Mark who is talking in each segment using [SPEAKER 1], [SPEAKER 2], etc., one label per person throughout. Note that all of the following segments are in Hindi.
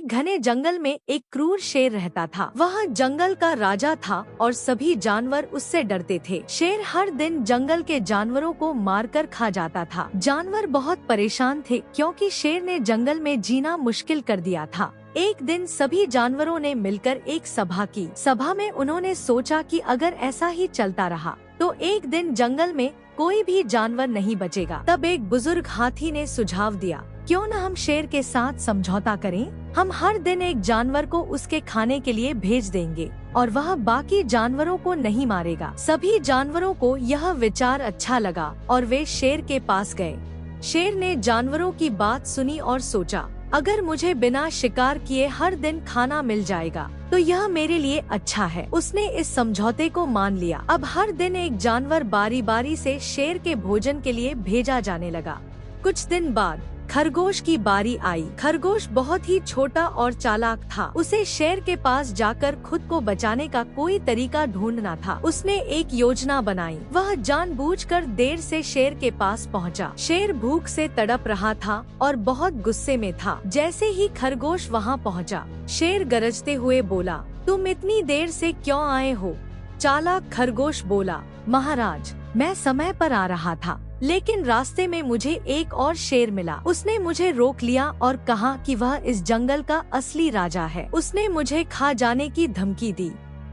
[SPEAKER 1] एक घने जंगल में एक क्रूर शेर रहता था। वह जंगल का राजा था और सभी जानवर उससे डरते थे। शेर हर दिन जंगल के जानवरों को मारकर खा जाता था। जानवर बहुत परेशान थे क्योंकि शेर ने जंगल में जीना मुश्किल कर दिया था। एक दिन सभी जानवरों ने मिलकर एक सभा की। सभा में उन्होंने सोचा कि अगर ऐसा ही चलता रहा तो एक दिन जंगल में कोई भी जानवर नहीं बचेगा। तब एक बुजुर्ग हाथी ने सुझाव दिया, क्यों न हम शेर के साथ समझौता करें। हम हर दिन एक जानवर को उसके खाने के लिए भेज देंगे और वह बाकी जानवरों को नहीं मारेगा। सभी जानवरों को यह विचार अच्छा लगा और वे शेर के पास गए। शेर ने जानवरों की बात सुनी और सोचा, अगर मुझे बिना शिकार किए हर दिन खाना मिल जाएगा तो यह मेरे लिए अच्छा है। उसने इस समझौते को मान लिया। अब हर दिन एक जानवर बारी बारी से शेर के भोजन के लिए भेजा जाने लगा। कुछ दिन बाद खरगोश की बारी आई। खरगोश बहुत ही छोटा और चालाक था। उसे शेर के पास जाकर खुद को बचाने का कोई तरीका ढूंढना था। उसने एक योजना बनाई। वह जानबूझकर देर से शेर के पास पहुंचा। शेर भूख से तड़प रहा था और बहुत गुस्से में था। जैसे ही खरगोश वहां पहुंचा, शेर गरजते हुए बोला, तुम इतनी देर से क्यों आए हो? चालाक खरगोश बोला, महाराज, मैं समय पर आ रहा था, लेकिन रास्ते में मुझे एक और शेर मिला। उसने मुझे रोक लिया और कहा कि वह इस जंगल का असली राजा है। उसने मुझे खा जाने की धमकी दी।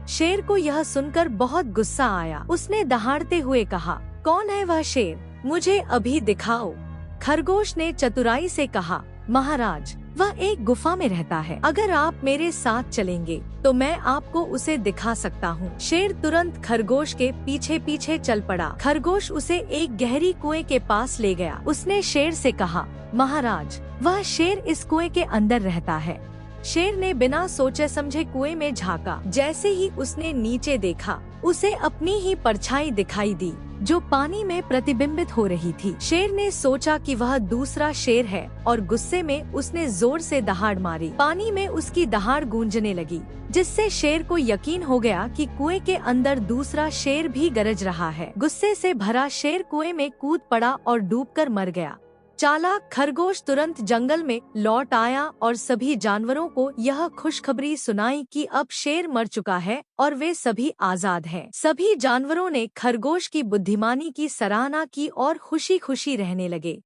[SPEAKER 1] शेर को यह सुनकर बहुत गुस्सा आया। उसने दहाड़ते हुए कहा, कौन है वह शेर? मुझे अभी दिखाओ। खरगोश ने चतुराई से कहा, महाराज, वह एक गुफा में रहता है। अगर आप मेरे साथ चलेंगे तो मैं आपको उसे दिखा सकता हूँ। शेर तुरंत खरगोश के पीछे पीछे चल पड़ा। खरगोश उसे एक गहरी कुएं के पास ले गया। उसने शेर से कहा, महाराज, वह शेर इस कुएं के अंदर रहता है। शेर ने बिना सोचे समझे कुएं में झांका। जैसे ही उसने नीचे देखा, उसे अपनी ही परछाई दिखाई दी जो पानी में प्रतिबिंबित हो रही थी। शेर ने सोचा कि वह दूसरा शेर है और गुस्से में उसने जोर से दहाड़ मारी। पानी में उसकी दहाड़ गूंजने लगी, जिससे शेर को यकीन हो गया कि कुएं के अंदर दूसरा शेर भी गरज रहा है। गुस्से से भरा शेर कुएं में कूद पड़ा और डूबकर मर गया। चालाक खरगोश तुरंत जंगल में लौट आया और सभी जानवरों को यह खुशखबरी सुनाई कि अब शेर मर चुका है और वे सभी आजाद हैं। सभी जानवरों ने खरगोश की बुद्धिमानी की सराहना की और खुशी खुशी रहने लगे।